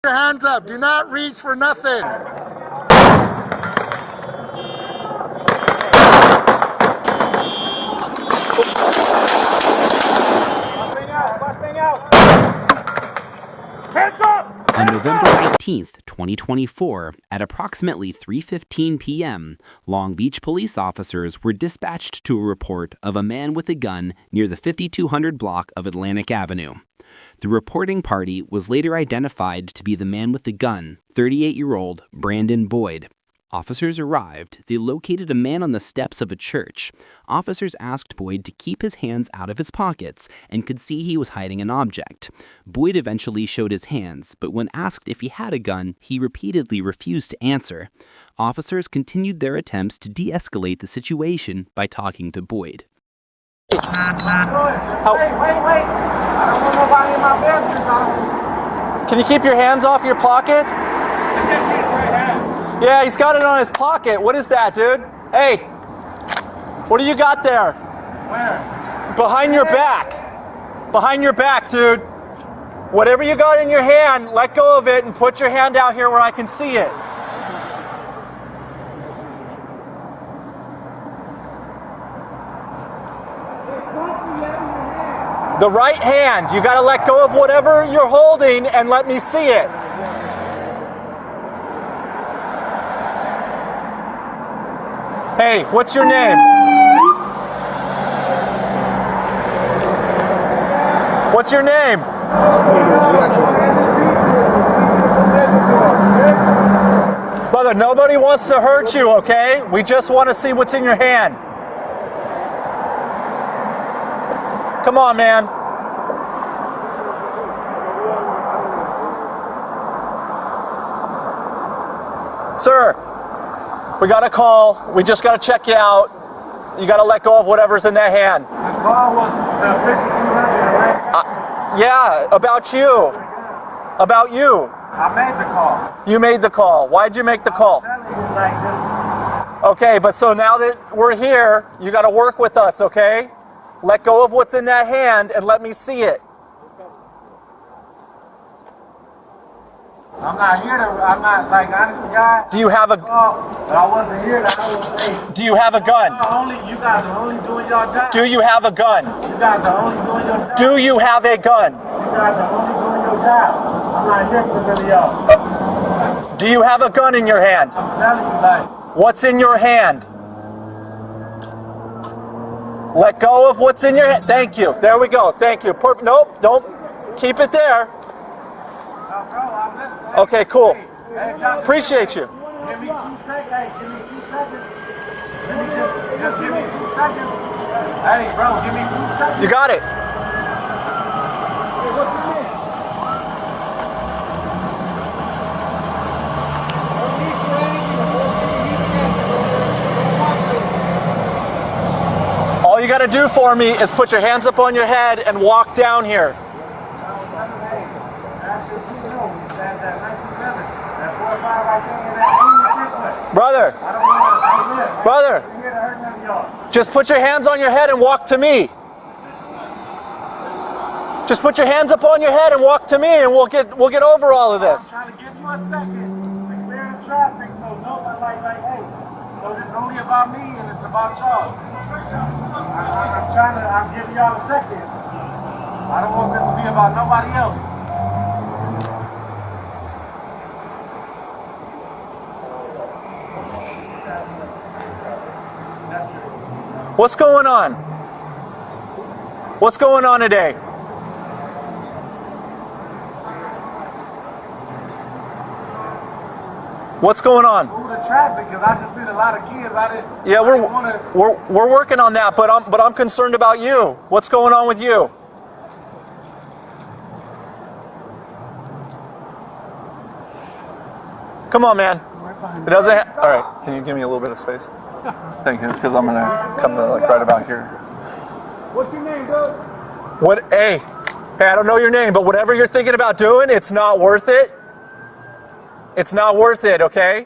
Your hands up. Do not reach for nothing. On November 19th, 2024, at approximately 3:15 p.m., Long Beach police officers were dispatched to a report of a man with a gun near the 5200 block of Atlantic Avenue. The reporting party was later identified to be the man with the gun, 38-year-old Brandon Boyd. Officers arrived. They located a man on the steps of a church. Officers asked Boyd to keep his hands out of his pockets and could see he was hiding an object. Boyd eventually showed his hands, but when asked if he had a gun, he repeatedly refused to answer. Officers continued their attempts to de-escalate the situation by talking to Boyd. Wait. I don't want nobody in my business. Can you keep your hands off your pocket? Yeah, he's got it on his pocket. What is that, dude? Hey, what do you got there? Where? Behind your back. Behind your back, dude. Whatever you got in your hand, let go of it and put your hand out here where I can see it. The right hand. You got to let go of whatever you're holding and let me see it. Hey, what's your name? What's your name? Brother, nobody wants to hurt you, okay? We just want to see what's in your hand. Come on, man. Sir, we got a call. We just got to check you out. You got to let go of whatever's in that hand. The call was to 5200. Yeah, about you. About you. I made the call. You made the call. Why'd you make the call? I'm telling you like this. Okay, but so now that we're here, you got to work with us, okay? Let go of what's in that hand and let me see it. I'm not here to, I'm not, like, honest to God. Do you have a... But I wasn't here to, I was, hey. Do you have a gun? You guys are only doing your job. Do you have a gun? You guys are only doing your job. Do you have a gun? You guys are only doing your job. I'm not here for none of y'all. Do you have a gun in your hand? I'm telling you, like. What's in your hand? Let go of what's in your hand. Thank you. There we go. Thank you. Perfect. Nope. Don't. Keep it there. No, bro, I'm listening. Okay, cool. Hey, Dr. Appreciate you. Give me 2 seconds. Hey, give me 2 seconds. Let me just give me 2 seconds. Hey, bro, give me 2 seconds. You got it. Hey, what's your name? All you got to do for me is put your hands up on your head and walk down here. Brother, just put your hands on your head and walk to me. Just put your hands up on your head and walk to me, and we'll get over all of this. I'm trying to give you a second to clear the traffic, so nobody like, hey, so it's only about me and it's about y'all. I'm giving y'all a second. I don't want this to be about nobody else. What's going on? What's going on today? What's going on? Move the traffic, because I just seen a lot of kids. Yeah, we're working on that, but I'm concerned about you. What's going on with you? Come on, man. It doesn't. All right. Can you give me a little bit of space? Thank you, because I'm gonna come to like right about here. What's your name, dude? What? Hey, I don't know your name, but whatever you're thinking about doing, it's not worth it. It's not worth it, okay?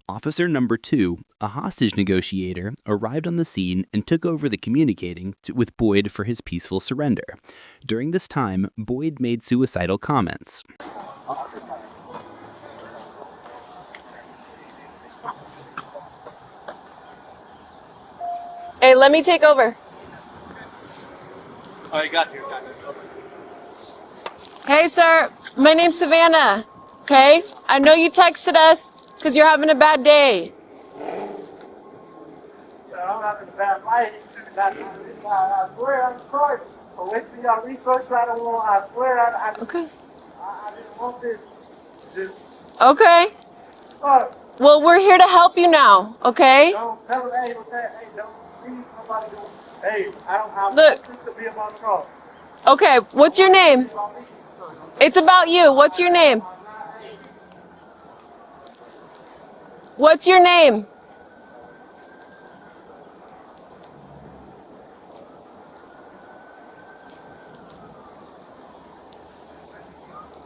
Officer number 2, a hostage negotiator, arrived on the scene and took over the communicating with Boyd for his peaceful surrender. During this time, Boyd made suicidal comments. Hey, let me take over. Oh, you got you. Hey, sir. My name's Savannah. Okay? I know you texted us because you're having a bad day. I'm having a bad life. I swear I'm sorry. But wait for y'all resources. I don't want. I swear Okay. I didn't want this. Just Okay. Well, we're here to help you now. Okay? don't tell them. Hey, with that. Hey, don't please nobody do. Hey, I Look. want this to be about the cross. Okay. What's your name? It's about you. What's your name? What's your name?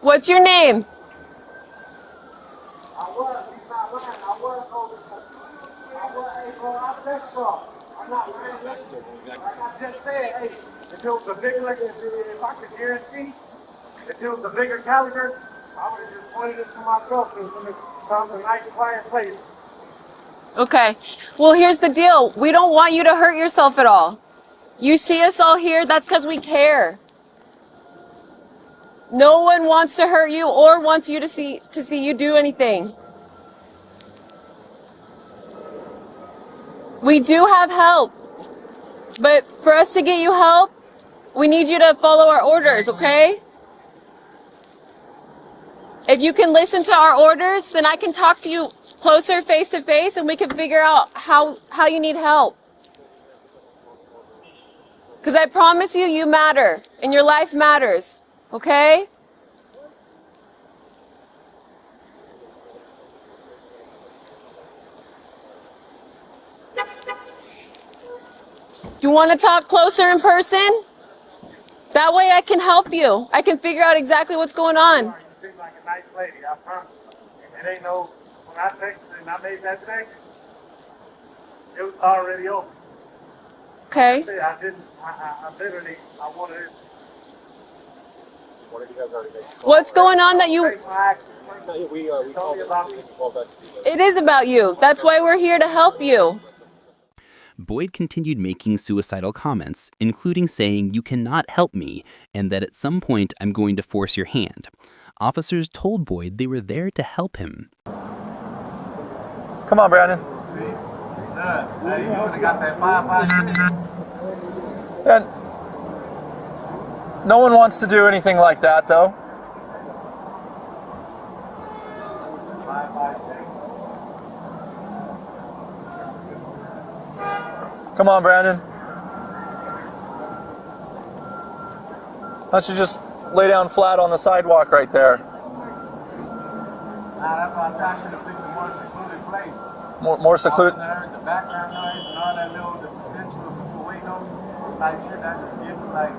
What's your name? I was. He's not lying. I was over. I was. Hey, bro, I'm next wrong. I'm not lying. Listen, like I just said, hey, if it was a bigger, if I could guarantee, if it was a bigger caliber, I would have just pointed it to myself and found a nice, quiet place. Okay. Well, here's the deal. We don't want you to hurt yourself at all. You see us all here, that's because we care. No one wants to hurt you or wants you to see you do anything. We do have help. But for us to get you help, we need you to follow our orders, okay? If you can listen to our orders, then I can talk to you closer face to face and we can figure out how you need help. Because I promise you, you matter and your life matters, okay? You want to talk closer in person? That way I can help you. I can figure out exactly what's going on. You seem like a nice lady, I promise. It ain't no, when I texted and I made that text, it was already over. Okay. See, I didn't, I literally, I wanted it. What's going on that you... Take my action. It's only about me. It is about you. That's why we're here to help you. Boyd continued making suicidal comments, including saying, "You cannot help me," and that at some point I'm going to force your hand. Officers told Boyd they were there to help him. Come on, Brandon. See? Hey, you would have got that 5-5. And no one wants to do anything like that, though. 5-5-6. Come on, Brandon. Why don't you just lay down flat on the sidewalk right there? Nah, that's why I said I should have picked the more secluded place. More secluded. The background noise and all that little, the potential of people waiting on me, like shit that just give me like,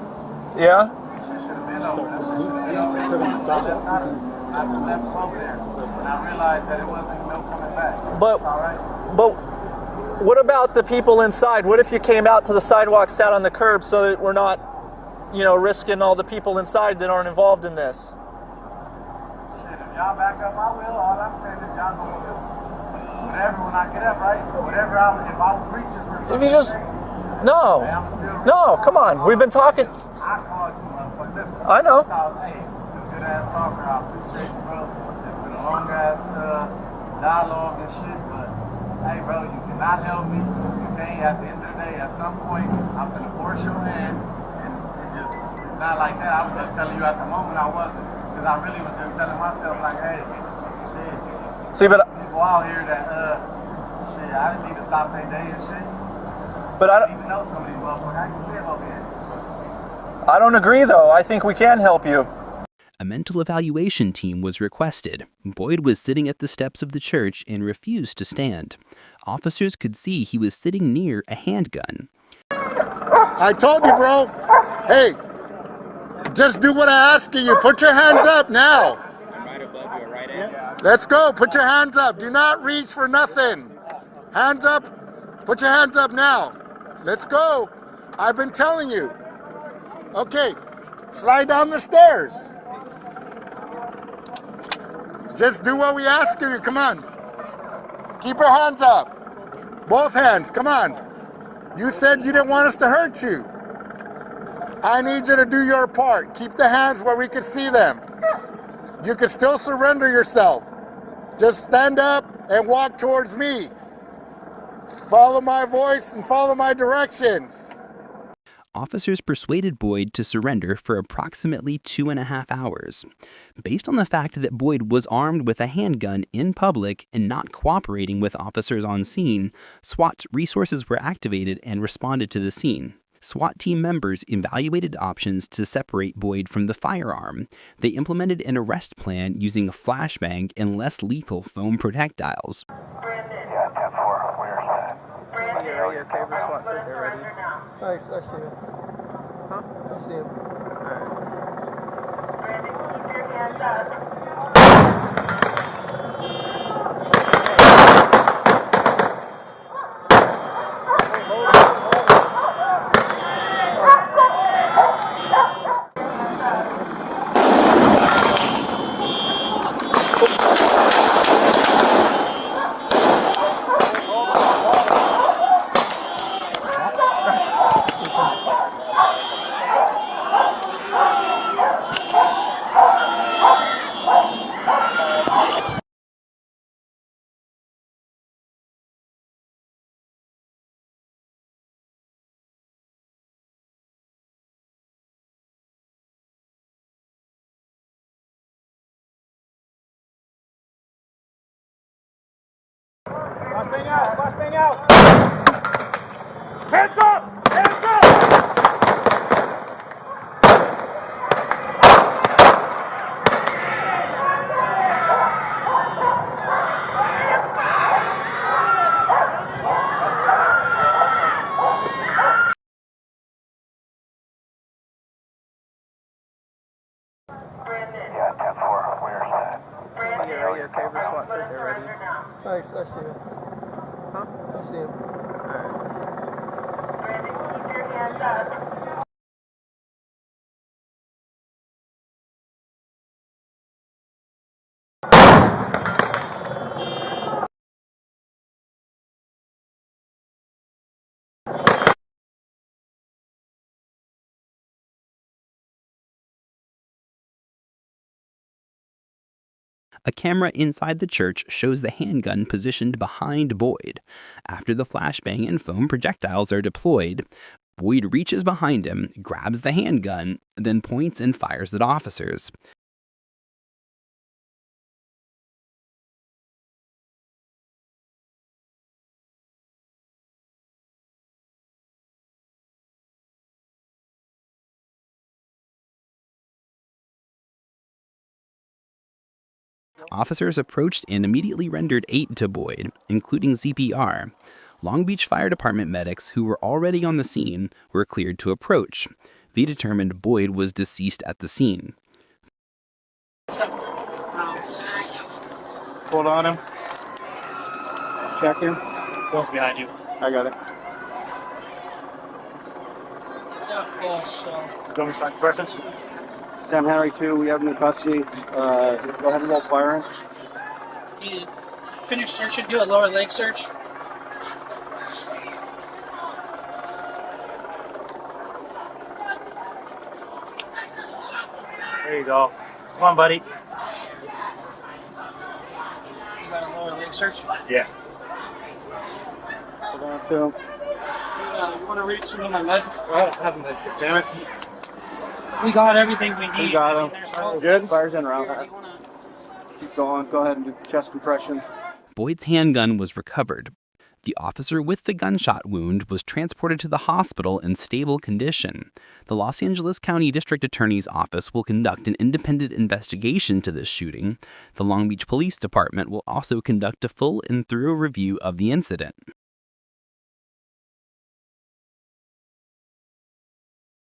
Yeah? this shit should have been over. That shit should have been over. I left over there. And I realized that it wasn't no coming back. But- It's all right. But what about the people inside? What if you came out to the sidewalk, sat on the curb, so that we're not, risking all the people inside that aren't involved in this? Shit, if y'all back up, I will. All I'm saying is y'all gonna just, whatever when I get up, right? Whatever if I was reaching for something. If you just, no, hey, I'm still no, come on. We've been talking. I called you, motherfucker. Listen. I know. Hey, this good ass talker. I appreciate you, bro. It's been a long ass dialogue and shit, but hey, bro, you cannot help me. You can't. At the end of the day, at some point, I'm gonna force your hand, and it's not like that. I was just telling you at the moment I wasn't, because I really was just telling myself like, hey, shit. See, but People out here that shit, I didn't need to stop their day and shit. I I don't. didn't even know some of these motherfuckers. I used to live over here. I don't agree, though. I think we can help you. A mental evaluation team was requested. Boyd was sitting at the steps of the church and refused to stand. Officers could see he was sitting near a handgun. I told you, bro. Hey, just do what I ask you. Put your hands up now. I'm right above you, right at. Let's go. Put your hands up. Do not reach for nothing. Hands up. Put your hands up now. Let's go. I've been telling you. Okay, slide down the stairs. Just do what we ask you. Come on. Keep your hands up. Both hands. Come on. You said you didn't want us to hurt you. I need you to do your part. Keep the hands where we can see them. You can still surrender yourself. Just stand up and walk towards me. Follow my voice and follow my directions. Officers persuaded Boyd to surrender for approximately 2.5 hours. Based on the fact that Boyd was armed with a handgun in public and not cooperating with officers on scene, SWAT's resources were activated and responded to the scene. SWAT team members evaluated options to separate Boyd from the firearm. They implemented an arrest plan using a flashbang and less lethal foam projectiles. Yeah, 10-4, where's that? Are you okay for SWAT said they're ready? I see him. Huh? I see him. Brandon, keep your hands up. Flashbang out! Hands up! Hands up! Brandon. Yeah, 10-4, where's that? Are you okay for SWAT said they're ready? I see him. Huh? I see him. Brandon, keep your hands up. A camera inside the church shows the handgun positioned behind Boyd. After the flashbang and foam projectiles are deployed, Boyd reaches behind him, grabs the handgun, then points and fires at officers. Officers approached and immediately rendered aid to Boyd, including CPR. Long Beach Fire Department medics who were already on the scene were cleared to approach. They determined Boyd was deceased at the scene. Hold on him. Check him. Close behind you. I got it. Go inside questions. Sam Henry 2, we have him in custody. Go ahead and roll firing. You finish searching, do a lower leg search. There you go. Come on, buddy. You got a lower leg search? Yeah. Hold on to him. You want to read some of my med? Well, haven't they? Damn it. We got everything we need. We got him. There's no- Good. Fires in around Here, that. you wanna- Keep going. Go ahead and do chest compressions. Boyd's handgun was recovered. The officer with the gunshot wound was transported to the hospital in stable condition. The Los Angeles County District Attorney's Office will conduct an independent investigation to this shooting. The Long Beach Police Department will also conduct a full and thorough review of the incident.